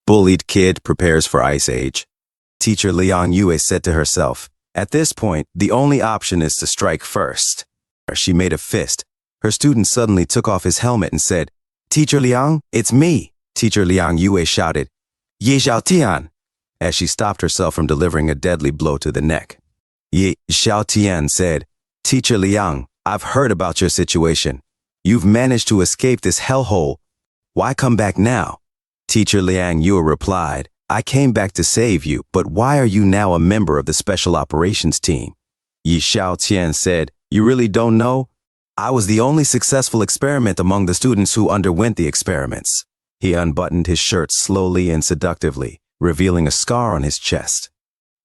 Bullied Kid Prepares for Ice Age. Teacher Liang Yue said to herself, at this point, the only option is to strike first. She made a fist. Her student suddenly took off his helmet and said, Teacher Liang, it's me. Teacher Liang Yue shouted, Ye Xiaotian, as she stopped herself from delivering a deadly blow to the neck. Ye Xiaotian said, Teacher Liang, I've heard about your situation. You've managed to escape this hellhole. Why come back now? Teacher Liang Yue replied, I came back to save you, but why are you now a member of the Special Operations Team? Yi Xiaotian said, you really don't know? I was the only successful experiment among the students who underwent the experiments. He unbuttoned his shirt slowly and seductively, revealing a scar on his chest.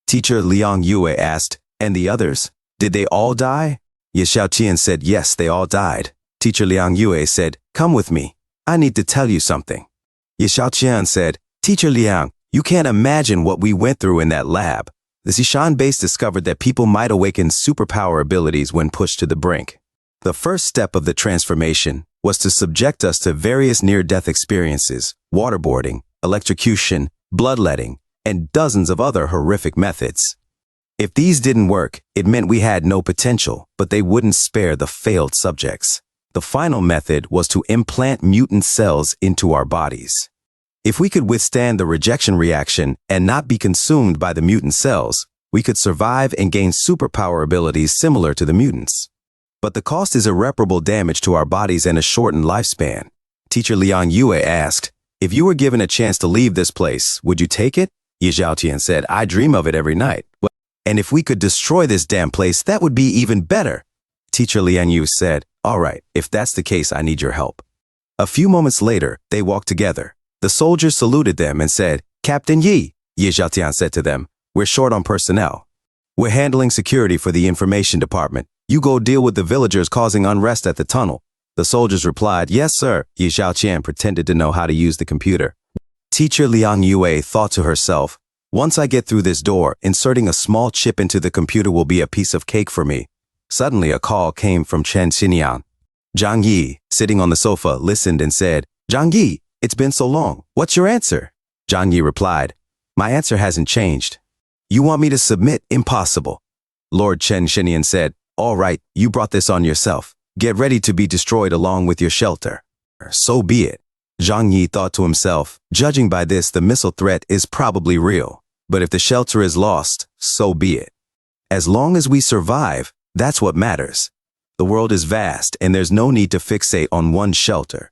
Teacher Liang Yue asked, and the others, did they all die? Yi Xiaotian said, yes, they all died. Teacher Liang Yue said, come with me. I need to tell you something. Yi Xiaotian said, Teacher Liang, you can't imagine what we went through in that lab. The Xishan base discovered that people might awaken superpower abilities when pushed to the brink. The first step of the transformation was to subject us to various near-death experiences, waterboarding, electrocution, bloodletting, and dozens of other horrific methods. If these didn't work, it meant we had no potential, but they wouldn't spare the failed subjects. The final method was to implant mutant cells into our bodies. If we could withstand the rejection reaction and not be consumed by the mutant cells, we could survive and gain superpower abilities similar to the mutants. But the cost is irreparable damage to our bodies and a shortened lifespan. Teacher Liang Yue asked, if you were given a chance to leave this place, would you take it? Yi Xiaotian said, I dream of it every night. And if we could destroy this damn place, that would be even better. Teacher Liang Yue said, all right, if that's the case, I need your help. A few moments later, they walked together. The soldiers saluted them and said, Captain Yi, Yi Xiaotian said to them, we're short on personnel. We're handling security for the information department. You go deal with the villagers causing unrest at the tunnel. The soldiers replied, yes, sir. Yi Xiaotian pretended to know how to use the computer. Teacher Liang Yue thought to herself, once I get through this door, inserting a small chip into the computer will be a piece of cake for me. Suddenly, a call came from Chen Xinyan. Zhang Yi, sitting on the sofa, listened and said, Zhang Yi, it's been so long. What's your answer? Zhang Yi replied, my answer hasn't changed. You want me to submit? Impossible. Lord Chen Xinyan said, all right, you brought this on yourself. Get ready to be destroyed along with your shelter. So be it. Zhang Yi thought to himself, judging by this, the missile threat is probably real. But if the shelter is lost, so be it. As long as we survive, that's what matters. The world is vast and there's no need to fixate on one shelter.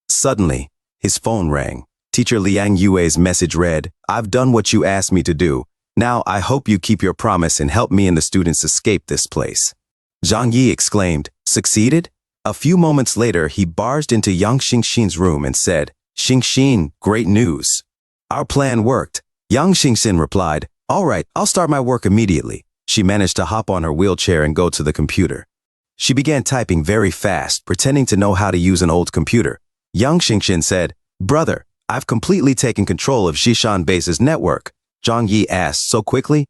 Suddenly, his phone rang. Teacher Liang Yue's message read, I've done what you asked me to do. Now I hope you keep your promise and help me and the students escape this place. Zhang Yi exclaimed, succeeded? A few moments later, he barged into Yang Xingxin's room and said, Xingxin, great news. Our plan worked. Yang Xingxin replied, all right, I'll start my work immediately. She managed to hop on her wheelchair and go to the computer. She began typing very fast, pretending to know how to use an old computer. Yang Xingxin said, brother, I've completely taken control of Xishan Base's network. Zhang Yi asked so quickly.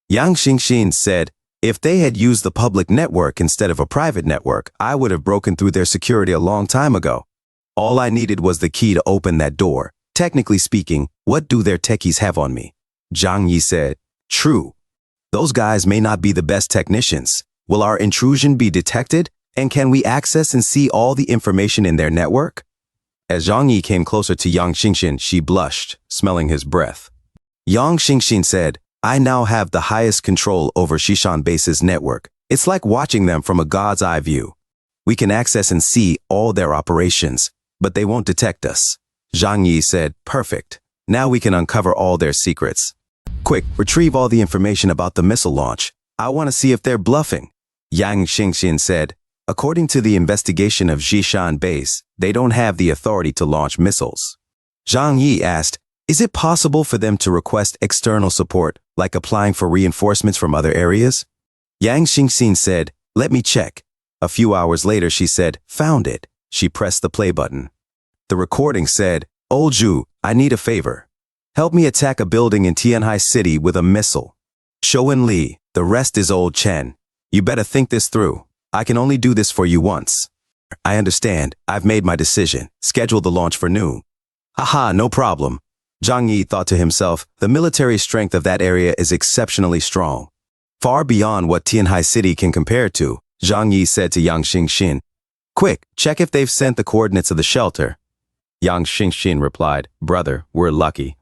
Yang Xingxin said, if they had used the public network instead of a private network, I would have broken through their security a long time ago. All I needed was the key to open that door. Technically speaking, what do their techies have on me? Zhang Yi said, true. Those guys may not be the best technicians. Will our intrusion be detected? And can we access and see all the information in their network? As Zhang Yi came closer to Yang Xingxin, she blushed, smelling his breath. Yang Xingxin said, I now have the highest control over Xishan Base's network. It's like watching them from a god's eye view. We can access and see all their operations, but they won't detect us. Zhang Yi said, perfect. Now we can uncover all their secrets. Quick, retrieve all the information about the missile launch. I want to see if they're bluffing. Yang Xingxin said, according to the investigation of Xishan Base, they don't have the authority to launch missiles. Zhang Yi asked, is it possible for them to request external support, like applying for reinforcements from other areas? Yang Xingxin said, let me check. A few hours later, she said, found it. She pressed the play button. The recording said, Old Zhu, I need a favor. Help me attack a building in Tianhai City with a missile. Shouwen Li, the rest is Old Chen. You better think this through. I can only do this for you once. I understand. I've made my decision. Schedule the launch for noon. Haha, no problem. Zhang Yi thought to himself, the military strength of that area is exceptionally strong. Far beyond what Tianhai City can compare to, Zhang Yi said to Yang Xingxin, "Quick, check if they've sent the coordinates of the shelter." Yang Xingxin replied, "Brother, we're lucky.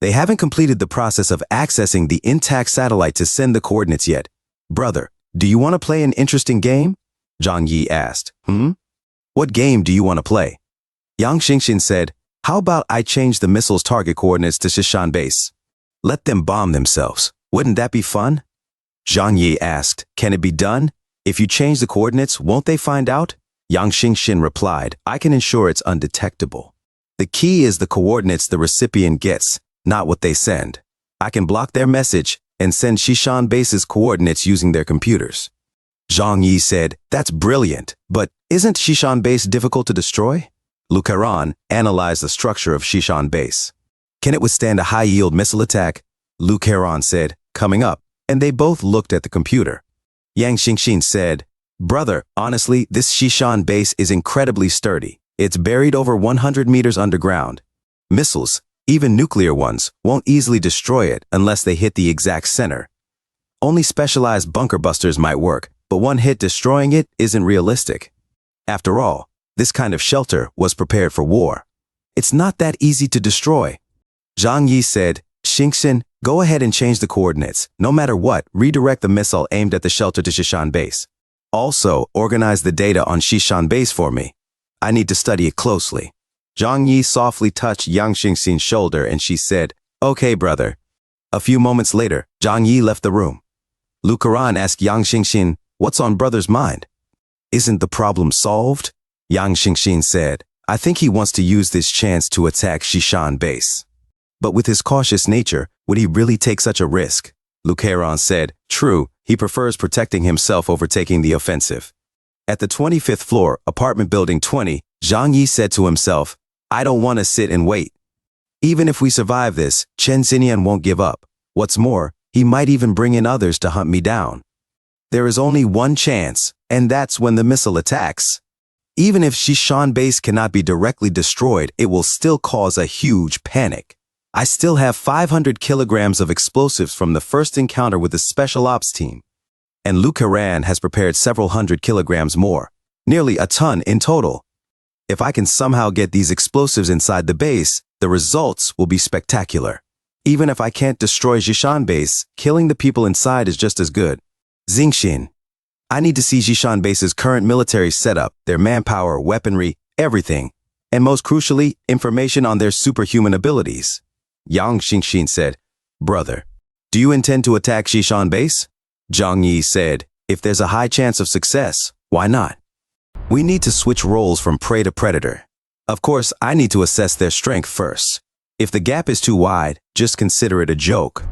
They haven't completed the process of accessing the intact satellite to send the coordinates yet. Brother, do you want to play an interesting game?" Zhang Yi asked. "What game do you want to play?" Yang Xingxin said, "How about I change the missile's target coordinates to Shishan base? Let them bomb themselves. Wouldn't that be fun?" Zhang Yi asked, "Can it be done? If you change the coordinates, won't they find out?" Yang Xingxin replied, "I can ensure it's undetectable. The key is the coordinates the recipient gets, not what they send. I can block their message and send Shishan base's coordinates using their computers." Zhang Yi said, "That's brilliant, but isn't Shishan base difficult to destroy?" Lu Kairan analyzed the structure of Shishan base. "Can it withstand a high-yield missile attack?" Lu Kairan said, "Coming up," and they both looked at the computer. Yang Xingxin said, "Brother, honestly, this Shishan base is incredibly sturdy. It's buried over 100 meters underground. Missiles, even nuclear ones, won't easily destroy it unless they hit the exact center. Only specialized bunker busters might work, but one hit destroying it isn't realistic. After all, this kind of shelter was prepared for war. It's not that easy to destroy." Zhang Yi said, "Xingxin, go ahead and change the coordinates. No matter what, redirect the missile aimed at the shelter to Shishan base. Also, organize the data on Shishan base for me. I need to study it closely." Zhang Yi softly touched Yang Xingxin's shoulder and she said, "Okay, brother." A few moments later, Zhang Yi left the room. Lu Kairan asked Yang Xingxin, "What's on brother's mind?" "Isn't the problem solved?" Yang Xingxin said, "I think he wants to use this chance to attack Shishan base. But with his cautious nature, would he really take such a risk?" Lu Kairan said, "True, he prefers protecting himself over taking the offensive." At the 25th floor, apartment building 20, Zhang Yi said to himself, "I don't want to sit and wait. Even if we survive this, Chen Xinian won't give up. What's more, he might even bring in others to hunt me down. There is only one chance, and that's when the missile attacks. Even if Shishan base cannot be directly destroyed, it will still cause a huge panic. I still have 500 kilograms of explosives from the first encounter with the special ops team. And Lu Kairan has prepared several hundred kilograms more, nearly a ton in total. If I can somehow get these explosives inside the base, the results will be spectacular. Even if I can't destroy Shishan base, killing the people inside is just as good. Xingxin, I need to see Shishan base's current military setup, their manpower, weaponry, everything, and most crucially, information on their superhuman abilities." Yang Xingxin said, "Brother, do you intend to attack Shishan base?" Zhang Yi said, "If there's a high chance of success, why not? We need to switch roles from prey to predator. Of course, I need to assess their strength first. If the gap is too wide, just consider it a joke."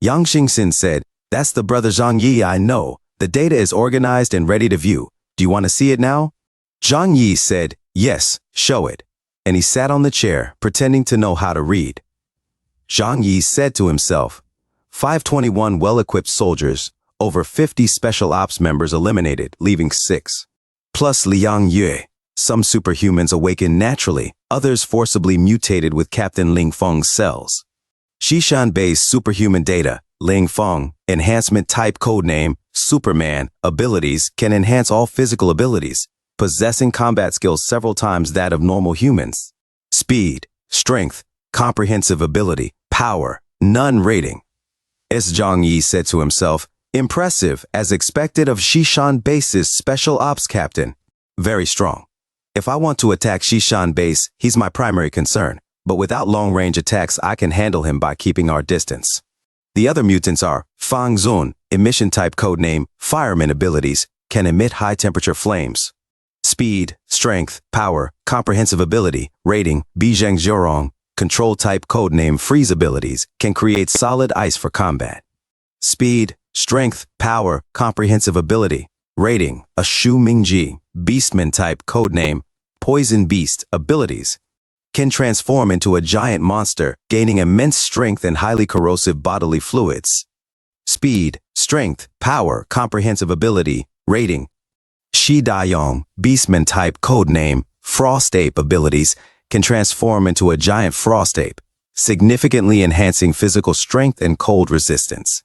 Yang Xingxin said, "That's the brother Zhang Yi I know. The data is organized and ready to view. Do you want to see it now?" Zhang Yi said, "Yes, show it." And he sat on the chair, pretending to know how to read. Zhang Yi said to himself, 521 well-equipped soldiers, over 50 special ops members eliminated, leaving 6. Plus Liang Yue. Some superhumans awakened naturally, others forcibly mutated with Captain Ling Feng's cells. Shishan base superhuman data, Ling Feng, enhancement type codename, Superman, abilities can enhance all physical abilities, possessing combat skills several times that of normal humans. Speed, strength, comprehensive ability, power, none rating. As Zhang Yi said to himself, "Impressive, as expected of Shishan base's special ops captain. Very strong. If I want to attack Shishan base, he's my primary concern, but without long-range attacks I can handle him by keeping our distance." The other mutants are Fang Zun, emission type codename, fireman abilities, can emit high-temperature flames. Speed, strength, power, comprehensive ability, rating, Bijeng Zhurong, control type codename, freeze abilities, can create solid ice for combat. Speed, strength, power, comprehensive ability, rating, a Shu Mingji, beastman type codename, poison beast, abilities, can transform into a giant monster, gaining immense strength and highly corrosive bodily fluids. Speed, strength, power, comprehensive ability, rating, Shi Dayong, beastman type codename, frost ape abilities, can transform into a giant frost ape. significantly enhancing physical strength and cold resistance.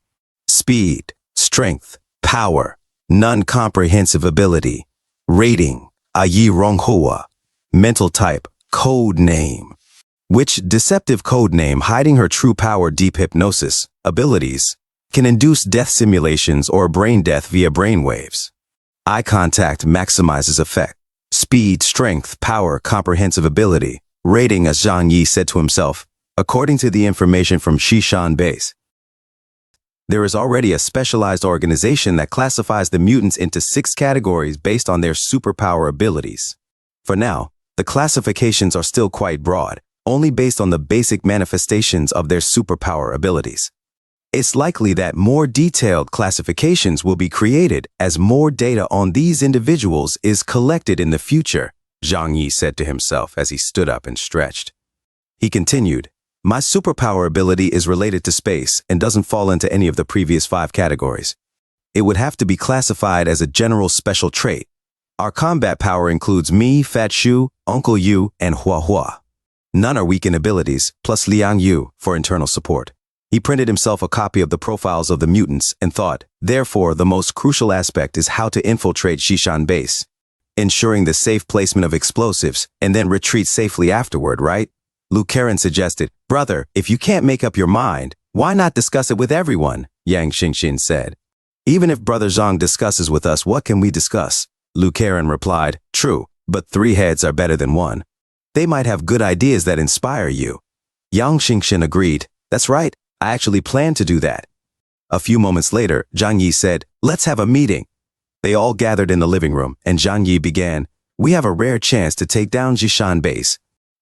Speed, strength, power, non-comprehensive ability. Rating, Ayi Ronghua. Mental type, code name. Which deceptive code name hiding her true power deep hypnosis, abilities, can induce death simulations or brain death via brainwaves. Eye contact maximizes effect. Speed, strength, power, comprehensive ability. Rating, as Zhang Yi said to himself, according to the information from Xishan Base. There is already a specialized organization that classifies the mutants into 6 categories based on their superpower abilities. For now, the classifications are still quite broad, only based on the basic manifestations of their superpower abilities. It's likely that more detailed classifications will be created as more data on these individuals is collected in the future, Zhang Yi said to himself as he stood up and stretched. He continued, my superpower ability is related to space and doesn't fall into any of the previous 5 categories. It would have to be classified as a general special trait. Our combat power includes me, Fat Shu, Uncle Yu, and Hua Hua. None are weak in abilities, plus Liang Yu for internal support. He printed himself a copy of the profiles of the mutants and thought, therefore, the most crucial aspect is how to infiltrate Xishan Base, ensuring the safe placement of explosives, and then retreat safely afterward, right? Lu Karen suggested, brother, if you can't make up your mind, why not discuss it with everyone? Yang Xingxin said. Even if Brother Zhang discusses with us, what can we discuss? Lu Karen replied, true, but 3 heads are better than 1. They might have good ideas that inspire you. Yang Xingxin agreed, that's right. I actually plan to do that. A few moments later, Zhang Yi said, let's have a meeting. They all gathered in the living room, and Zhang Yi began, we have a rare chance to take down Xishan Base.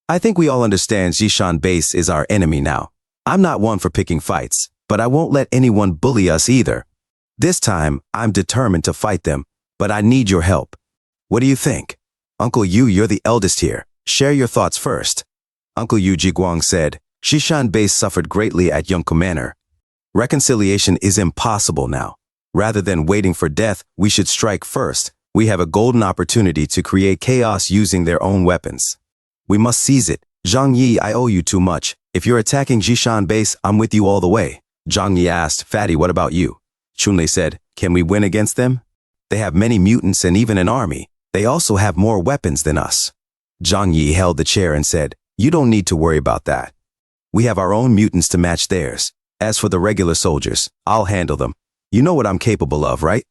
I think we all understand Xishan Base is our enemy now. I'm not one for picking fights, but I won't let anyone bully us either. This time, I'm determined to fight them, but I need your help. What do you think? Uncle Yu, you're the eldest here. Share your thoughts first. Uncle Yu Jiguang said, Xishan Base suffered greatly at Yunkou Manor. Reconciliation is impossible now. Rather than waiting for death, we should strike first. We have a golden opportunity to create chaos using their own weapons. We must seize it. Zhang Yi, I owe you too much. If you're attacking Xishan Base, I'm with you all the way. Zhang Yi asked, Fatty, what about you? Chunlei said, can we win against them? They have many mutants and even an army. They also have more weapons than us. Zhang Yi held the chair and said, you don't need to worry about that. We have our own mutants to match theirs. As for the regular soldiers, I'll handle them. You know what I'm capable of, right?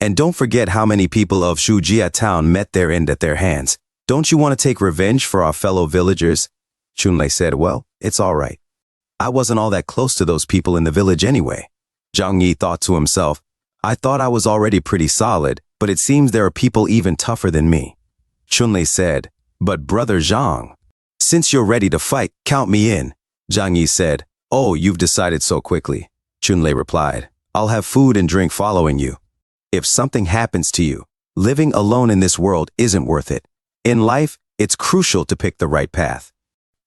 And don't forget how many people of Shujia town met their end at their hands. Don't you want to take revenge for our fellow villagers? Chunlei said, well, it's all right. I wasn't all that close to those people in the village anyway. Zhang Yi thought to himself, I thought I was already pretty solid, but it seems there are people even tougher than me. Chunlei said, but Brother Zhang, since you're ready to fight, count me in. Zhang Yi said, oh, you've decided so quickly. Chunlei replied, I'll have food and drink following you. If something happens to you, living alone in this world isn't worth it. In life, it's crucial to pick the right path.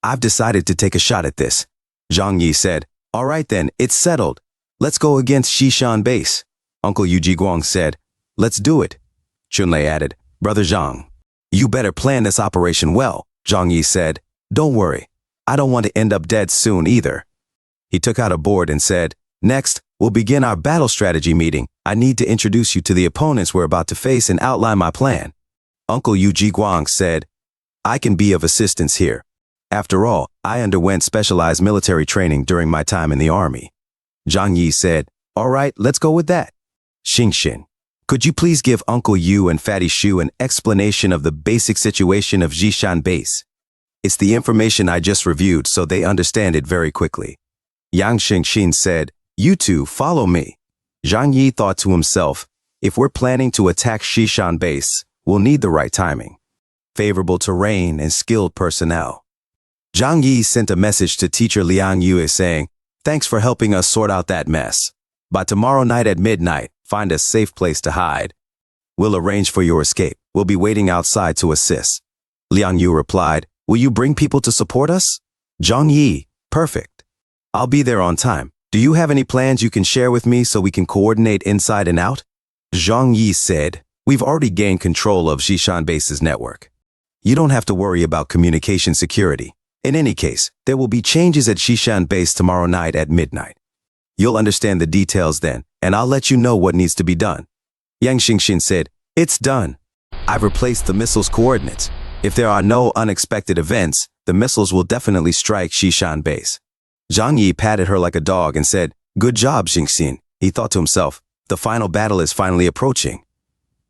I've decided to take a shot at this. Zhang Yi said, all right then, it's settled. Let's go against Xishan Base. Uncle Yu Jiguang said, let's do it. Chunlei added, Brother Zhang, you better plan this operation well. Zhang Yi said, don't worry. I don't want to end up dead soon either. He took out a board and said, next, we'll begin our battle strategy meeting. I need to introduce you to the opponents we're about to face and outline my plan. Uncle Yu Jiguang said, I can be of assistance here. After all, I underwent specialized military training during my time in the army. Zhang Yi said, all right, let's go with that. Xingxin, could you please give Uncle Yu and Fatty Shu an explanation of the basic situation of Xishan Base? It's the information I just reviewed, so they understand it very quickly. Yang Xingxin said, you two, follow me. Zhang Yi thought to himself, if we're planning to attack Xishan Base, we'll need the right timing, favorable terrain, and skilled personnel. Zhang Yi sent a message to teacher Liang Yue saying, thanks for helping us sort out that mess. By tomorrow night at midnight, find a safe place to hide. We'll arrange for your escape. We'll be waiting outside to assist. Liang Yu replied, will you bring people to support us? Zhang Yi, perfect. I'll be there on time. Do you have any plans you can share with me so we can coordinate inside and out? Zhang Yi said, we've already gained control of Xishan Base's network. You don't have to worry about communication security. In any case, there will be changes at Shishan Base tomorrow night at midnight. You'll understand the details then, and I'll let you know what needs to be done. Yang Xingxin said, "It's done. I've replaced the missile's coordinates. If there are no unexpected events, the missiles will definitely strike Shishan Base." Zhang Yi patted her like a dog and said, "Good job, Xingxin." He thought to himself, the final battle is finally approaching.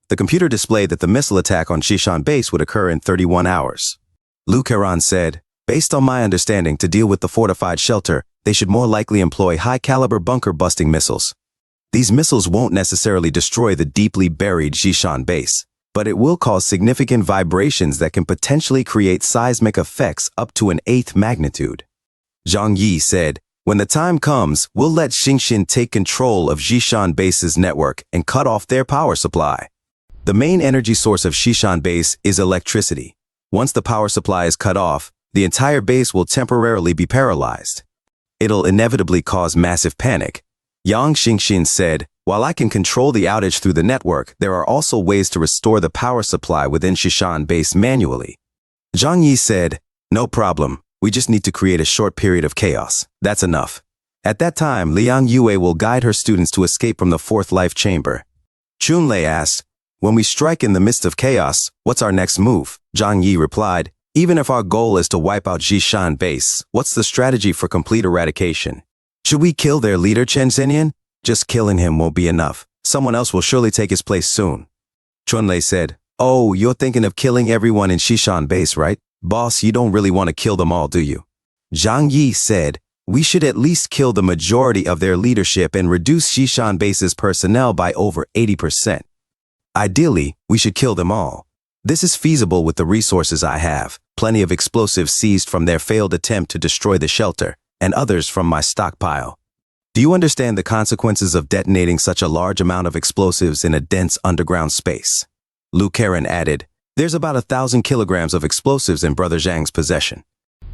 The computer displayed that the missile attack on Shishan Base would occur in 31 hours. Lu Keran said, "Based on my understanding, to deal with the fortified shelter, they should more likely employ high-caliber bunker-busting missiles. These missiles won't necessarily destroy the deeply buried Shishan Base, but it will cause significant vibrations that can potentially create seismic effects up to an 8th magnitude." Zhang Yi said, "When the time comes, we'll let Xingxin take control of Shishan Base's network and cut off their power supply. The main energy source of Shishan Base is electricity. Once the power supply is cut off, the entire base will temporarily be paralyzed. It'll inevitably cause massive panic." Yang Xingxin said, "While I can control the outage through the network, there are also ways to restore the power supply within Shishan Base manually." Zhang Yi said, "No problem. We just need to create a short period of chaos. That's enough." At that time, Liang Yue will guide her students to escape from the 4th life chamber. Chunlei asked, "When we strike in the midst of chaos, what's our next move?" Zhang Yi replied, "Even if our goal is to wipe out Shishan Base, what's the strategy for complete eradication? Should we kill their leader, Chen Zhenyan? Just killing him won't be enough. Someone else will surely take his place soon." Chunlei said, "Oh, you're thinking of killing everyone in Shishan Base, right? Boss, you don't really want to kill them all, do you?" Zhang Yi said, "We should at least kill the majority of their leadership and reduce Shishan Base's personnel by over 80%. Ideally, we should kill them all. This is feasible with the resources I have, plenty of explosives seized from their failed attempt to destroy the shelter, and others from my stockpile. Do you understand the consequences of detonating such a large amount of explosives in a dense underground space?" Lu Karen added, "There's about 1,000 kilograms of explosives in Brother Zhang's possession.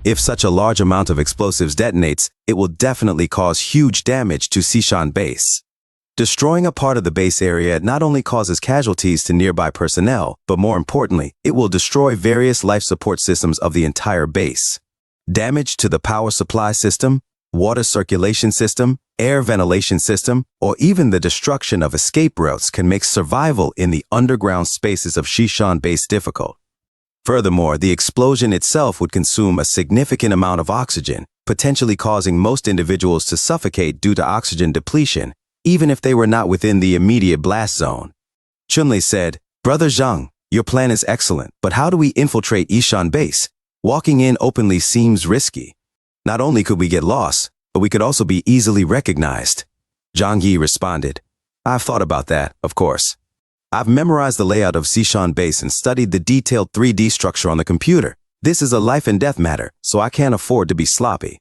If such a large amount of explosives detonates, it will definitely cause huge damage to Shishan Base. Destroying a part of the base area not only causes casualties to nearby personnel, but more importantly, it will destroy various life support systems of the entire base. Damage to the power supply system, water circulation system, air ventilation system, or even the destruction of escape routes can make survival in the underground spaces of Shishan Base difficult. Furthermore, the explosion itself would consume a significant amount of oxygen, potentially causing most individuals to suffocate due to oxygen depletion, even if they were not within the immediate blast zone." Chunlei said, "Brother Zhang, your plan is excellent, but how do we infiltrate Shishan Base? Walking in openly seems risky. Not only could we get lost, but we could also be easily recognized." Zhang Yi responded, "I've thought about that, of course. I've memorized the layout of Shishan Base and studied the detailed 3D structure on the computer. This is a life and death matter, so I can't afford to be sloppy.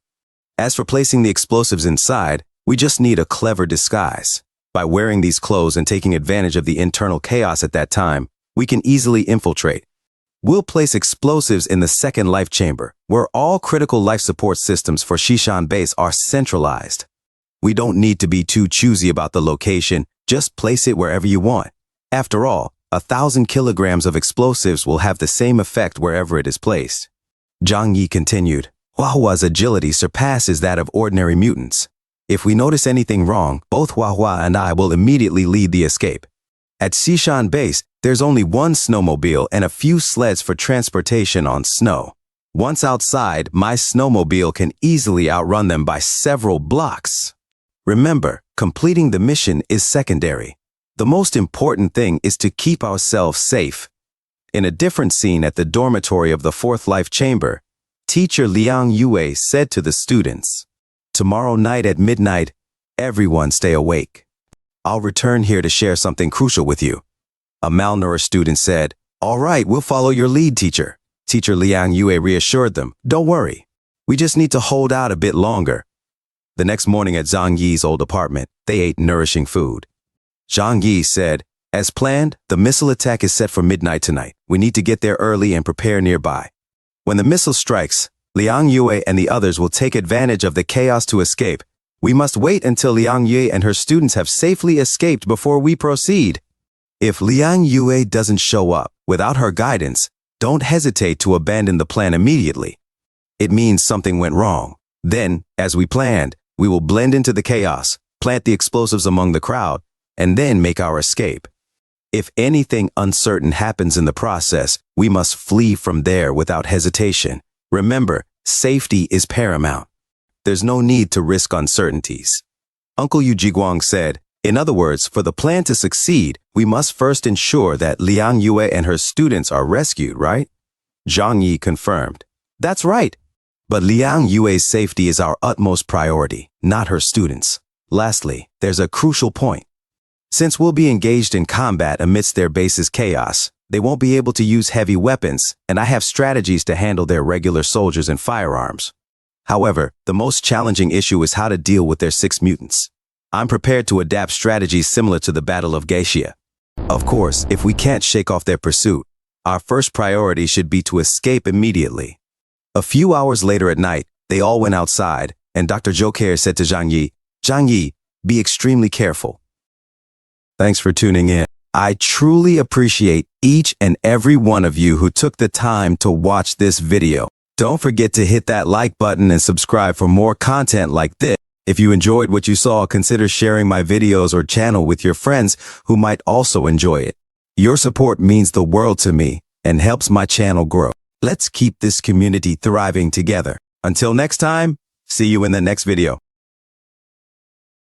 As for placing the explosives inside, we just need a clever disguise. By wearing these clothes and taking advantage of the internal chaos at that time, we can easily infiltrate. We'll place explosives in the 2nd life chamber, where all critical life support systems for Shishan Base are centralized. We don't need to be too choosy about the location, just place it wherever you want. After all, 1,000 kilograms of explosives will have the same effect wherever it is placed." Zhang Yi continued, "Huahua's agility surpasses that of ordinary mutants. If we notice anything wrong, both Huahua and I will immediately lead the escape. At Shishan Base, there's only one snowmobile and a few sleds for transportation on snow. Once outside, my snowmobile can easily outrun them by several blocks. Remember, completing the mission is secondary. The most important thing is to keep ourselves safe." In a different scene at the dormitory of the 4th life chamber, teacher Liang Yue said to the students, "Tomorrow night at midnight, everyone stay awake. I'll return here to share something crucial with you." A malnourished student said, "All right, we'll follow your lead, teacher." Teacher Liang Yue reassured them, "Don't worry. We just need to hold out a bit longer." The next morning at Zhang Yi's old apartment, they ate nourishing food. Zhang Yi said, "As planned, the missile attack is set for midnight tonight. We need to get there early and prepare nearby. When the missile strikes, Liang Yue and the others will take advantage of the chaos to escape. We must wait until Liang Yue and her students have safely escaped before we proceed. If Liang Yue doesn't show up without her guidance, don't hesitate to abandon the plan immediately. it means something went wrong. Then, as we planned, we will blend into the chaos, plant the explosives among the crowd, and then make our escape. If anything uncertain happens in the process, we must flee from there without hesitation. Remember, safety is paramount. There's no need to risk uncertainties. Uncle Yu Jiguang said, in other words, for the plan to succeed, we must first ensure that Liang Yue and her students are rescued, right? Zhang Yi confirmed. That's right. But Liang Yue's safety is our utmost priority, not her students. Lastly, there's a crucial point. Since we'll be engaged in combat amidst their base's chaos, they won't be able to use heavy weapons, and I have strategies to handle their regular soldiers and firearms. However, the most challenging issue is how to deal with their 6 mutants. I'm prepared to adapt strategies similar to the Battle of Geisha. Of course, if we can't shake off their pursuit, our first priority should be to escape immediately. A few hours later at night, they all went outside, and Dr. Joker said to Zhang Yi, be extremely careful. Thanks for tuning in. I truly appreciate each and every one of you who took the time to watch this video. Don't forget to hit that like button and subscribe for more content like this. If you enjoyed what you saw, consider sharing my videos or channel with your friends who might also enjoy it. Your support means the world to me and helps my channel grow. Let's keep this community thriving together. Until next time, see you in the next video.